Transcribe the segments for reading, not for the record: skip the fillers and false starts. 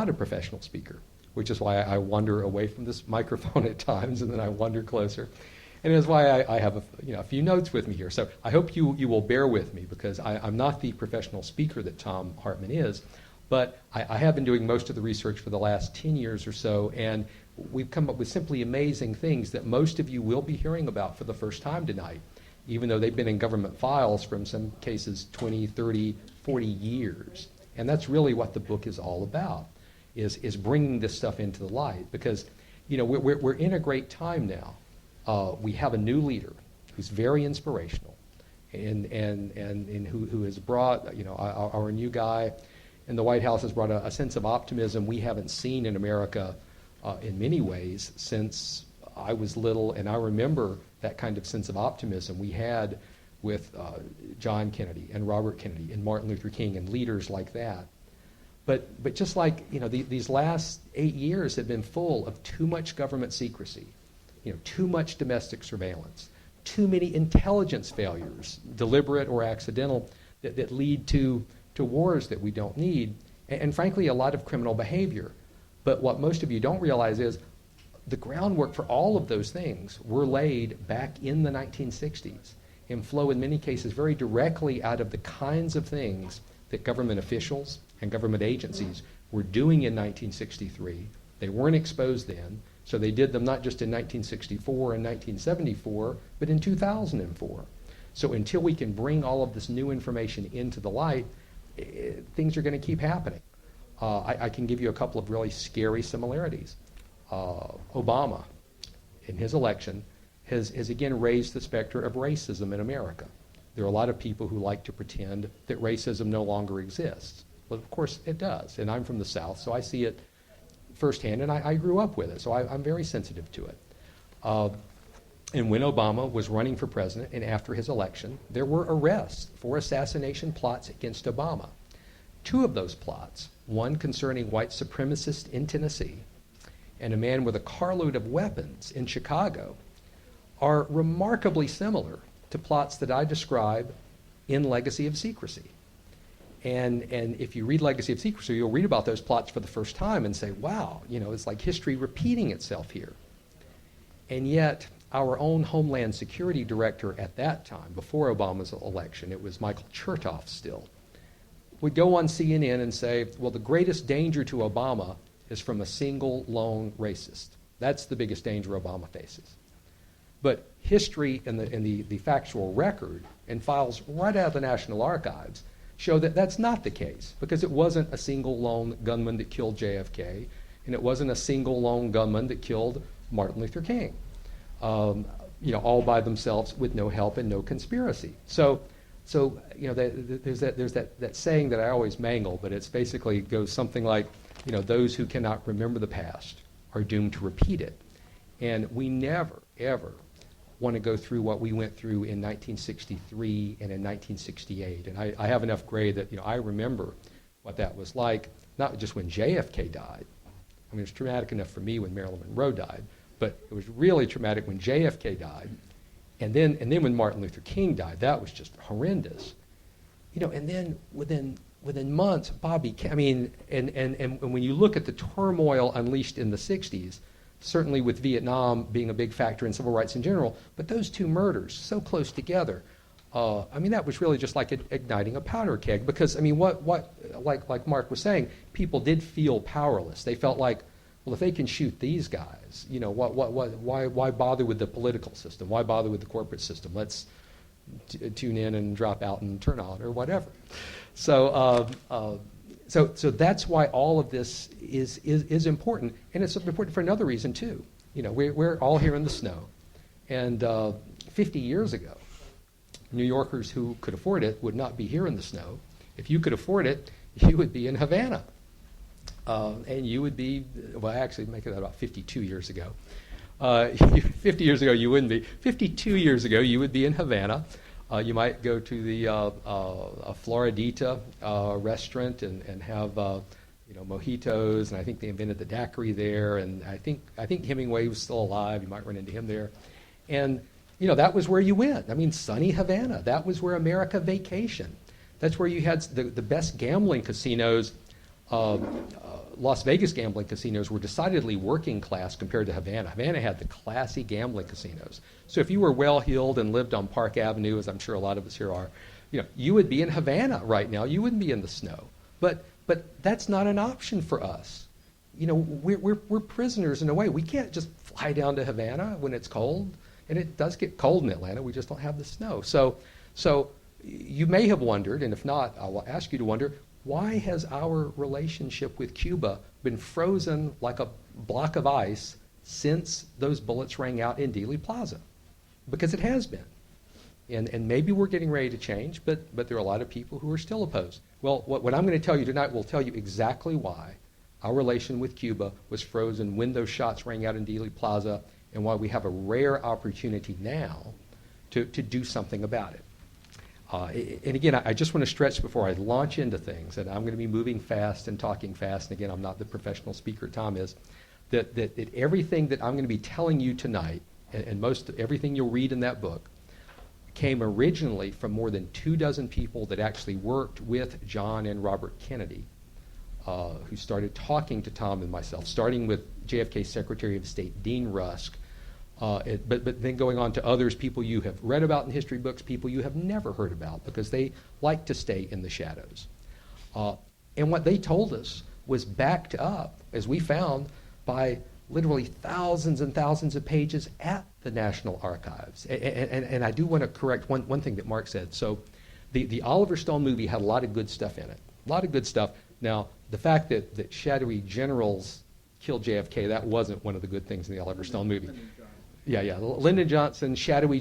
not a professional speaker, which is why I wander away from this microphone at times, and then I wander closer. And it's why I have a few notes with me here. So I hope you will bear with me, because I'm not the professional speaker that Thom Hartmann is, but I have been doing most of the research for the last 10 years or so, and we've come up with simply amazing things that most of you will be hearing about for the first time tonight, even though they've been in government files for, in some cases, 20, 30, 40 years. And that's really what the book is all about, is bringing this stuff into the light, because we're in a great time now. We have a new leader who's very inspirational, and who has brought, our new guy in the White House has brought a sense of optimism we haven't seen in America in many ways since I was little, and I remember that kind of sense of optimism we had with John Kennedy and Robert Kennedy and Martin Luther King and leaders like that. But just like, these last 8 years have been full of too much government secrecy, too much domestic surveillance, too many intelligence failures, deliberate or accidental, that lead to wars that we don't need, and frankly, a lot of criminal behavior. But what most of you don't realize is the groundwork for all of those things were laid back in the 1960s and flow in many cases very directly out of the kinds of things that government officials and government agencies were doing in 1963. They weren't exposed then, so they did them not just in 1964 and 1974, but in 2004. So until we can bring all of this new information into the light, things are going to keep happening. I can give you a couple of really scary similarities. Obama, in his election, has again raised the specter of racism in America. There are a lot of people who like to pretend that racism no longer exists. Well, of course it does, and I'm from the South, so I see it firsthand, and I grew up with it, so I'm very sensitive to it. And when Obama was running for president and after his election, there were arrests for assassination plots against Obama. 2 of those plots, one concerning white supremacists in Tennessee and a man with a carload of weapons in Chicago, are remarkably similar to plots that I describe in Legacy of Secrecy. And if you read Legacy of Secrecy, you'll read about those plots for the first time and say, wow, it's like history repeating itself here. And yet, our own Homeland Security Director at that time, before Obama's election, it was Michael Chertoff still, would go on CNN and say, well, the greatest danger to Obama is from a single lone racist. That's the biggest danger Obama faces. But history and the factual record and files right out of the National Archives show that that's not the case, because it wasn't a single lone gunman that killed JFK, and it wasn't a single lone gunman that killed Martin Luther King, all by themselves with no help and no conspiracy. So there's that saying that I always mangle, but it's basically goes something like, those who cannot remember the past are doomed to repeat it. And we never, ever want to go through what we went through in 1963 and in 1968. And I have enough gray that, I remember what that was like, not just when JFK died. I mean, it was traumatic enough for me when Marilyn Monroe died, but it was really traumatic when JFK died. And then when Martin Luther King died, that was just horrendous. And then within months, Bobby, and when you look at the turmoil unleashed in the 60s, certainly with Vietnam being a big factor in civil rights in general, but those 2 murders so close together, that was really just like igniting a powder keg, because, like Mark was saying, people did feel powerless. They felt like, well, if they can shoot these guys, why bother with the political system? Why bother with the corporate system? Let's tune in and drop out and turn out or whatever. So that's why all of this is important, and it's important for another reason too. We're all here in the snow, and 50 years ago, New Yorkers who could afford it would not be here in the snow. If you could afford it, you would be in Havana, and you would be, well, actually, make it about 52 years ago. 50 years ago, you wouldn't be. 52 years ago, you would be in Havana. You might go to the Floridita restaurant and have mojitos, and I think they invented the daiquiri there, and I think Hemingway was still alive. You might run into him there. And that was where you went. Sunny Havana. That was where America vacationed. That's where you had the best gambling casinos Las Vegas gambling casinos were decidedly working class compared to Havana. Havana had the classy gambling casinos. So if you were well-heeled and lived on Park Avenue, as I'm sure a lot of us here are, you would be in Havana right now. You wouldn't be in the snow. But that's not an option for us. We're prisoners in a way. We can't just fly down to Havana when it's cold. And it does get cold in Atlanta. We just don't have the snow. So you may have wondered, and if not, I will ask you to wonder, why has our relationship with Cuba been frozen like a block of ice since those bullets rang out in Dealey Plaza? Because it has been. And maybe we're getting ready to change, but there are a lot of people who are still opposed. Well, what I'm going to tell you tonight will tell you exactly why our relation with Cuba was frozen when those shots rang out in Dealey Plaza, and why we have a rare opportunity now to do something about it. And again, I just want to stretch before I launch into things, and I'm going to be moving fast and talking fast, and again, I'm not the professional speaker Tom is, that everything that I'm going to be telling you tonight, and most everything you'll read in that book, came originally from more than 24 people that actually worked with John and Robert Kennedy, who started talking to Tom and myself, starting with JFK Secretary of State Dean Rusk, but then going on to others, people you have read about in history books, people you have never heard about, because they like to stay in the shadows. And what they told us was backed up, as we found, by literally thousands and thousands of pages at the National Archives. And I do want to correct one thing that Mark said. So the Oliver Stone movie had a lot of good stuff in it, a lot of good stuff. Now, the fact that shadowy generals killed JFK, that wasn't one of the good things in the Oliver Stone movie. Yeah. Lyndon Johnson, showing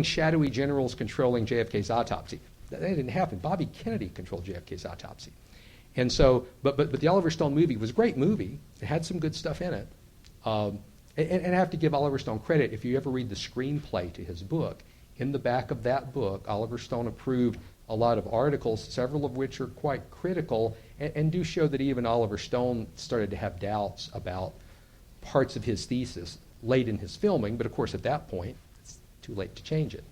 shadowy generals controlling JFK's autopsy. That didn't happen. Bobby Kennedy controlled JFK's autopsy. And so, but the Oliver Stone movie was a great movie. It had some good stuff in it. And I have to give Oliver Stone credit. If you ever read the screenplay to his book, in the back of that book, Oliver Stone approved a lot of articles, several of which are quite critical, and do show that even Oliver Stone started to have doubts about parts of his thesis late in his filming, but of course at that point, it's too late to change it.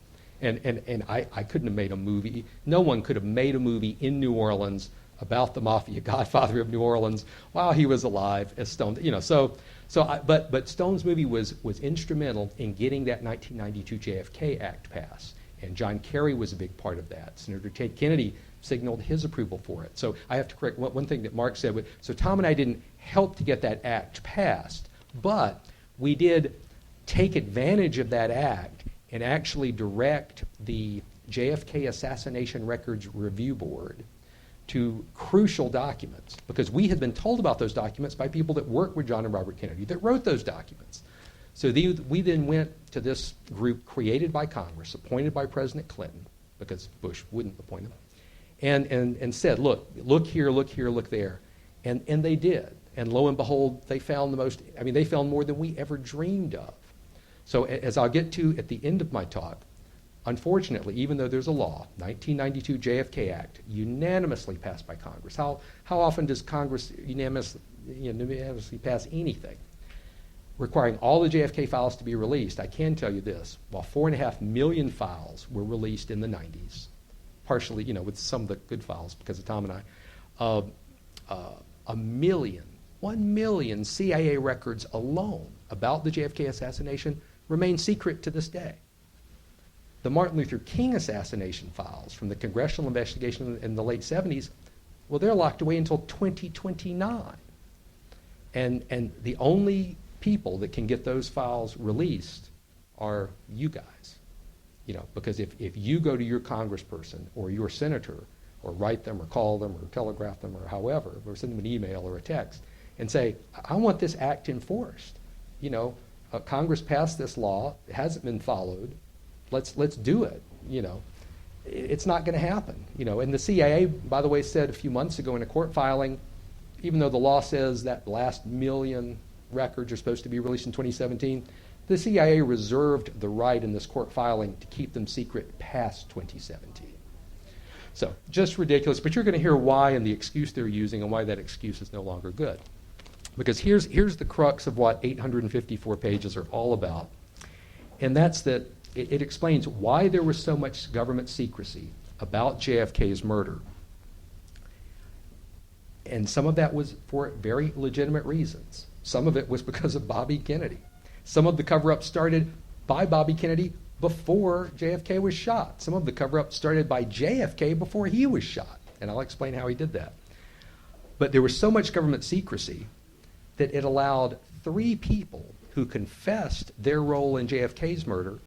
And I couldn't have made a movie, no one could have made a movie in New Orleans about the mafia godfather of New Orleans while he was alive as Stone, but Stone's movie was instrumental in getting that 1992 JFK Act passed. And John Kerry was a big part of that. Senator Ted Kennedy signaled his approval for it. So I have to correct one thing that Mark said. So Tom and I didn't help to get that act passed, but we did take advantage of that act and actually direct the JFK Assassination Records Review Board to crucial documents, because we had been told about those documents by people that worked with John and Robert Kennedy that wrote those documents. So we then went to this group created by Congress, appointed by President Clinton, because Bush wouldn't appoint them, and said, look here, look there. And they did. And lo and behold, they found they found more than we ever dreamed of. So as I'll get to at the end of my talk, unfortunately, even though there's a law, 1992 JFK Act, unanimously passed by Congress. How often does Congress unanimously pass anything requiring all the JFK files to be released? I can tell you this: while 4.5 million files were released in the 90s, partially, with some of the good files because of Tom and I, 1 million CIA records alone about the JFK assassination remain secret to this day. The Martin Luther King assassination files from the congressional investigation in the late 70s, well, they're locked away until 2029. And the only people that can get those files released are you guys. Because if you go to your congressperson or your senator, or write them or call them or telegraph them or however, or send them an email or a text and say, I want this act enforced. Congress passed this law, it hasn't been followed, let's do it. It's not going to happen. And the CIA, by the way, said a few months ago in a court filing, even though the law says that last million records are supposed to be released in 2017, the CIA reserved the right in this court filing to keep them secret past 2017. So just ridiculous, but you're going to hear why and the excuse they're using and why that excuse is no longer good. Because here's the crux of what 854 pages are all about. And that's that it explains why there was so much government secrecy about JFK's murder. And some of that was for very legitimate reasons. Some of it was because of Bobby Kennedy. Some of the cover-up started by Bobby Kennedy before JFK was shot. Some of the cover-up started by JFK before he was shot. And I'll explain how he did that. But there was so much government secrecy that it allowed 3 people who confessed their role in JFK's murder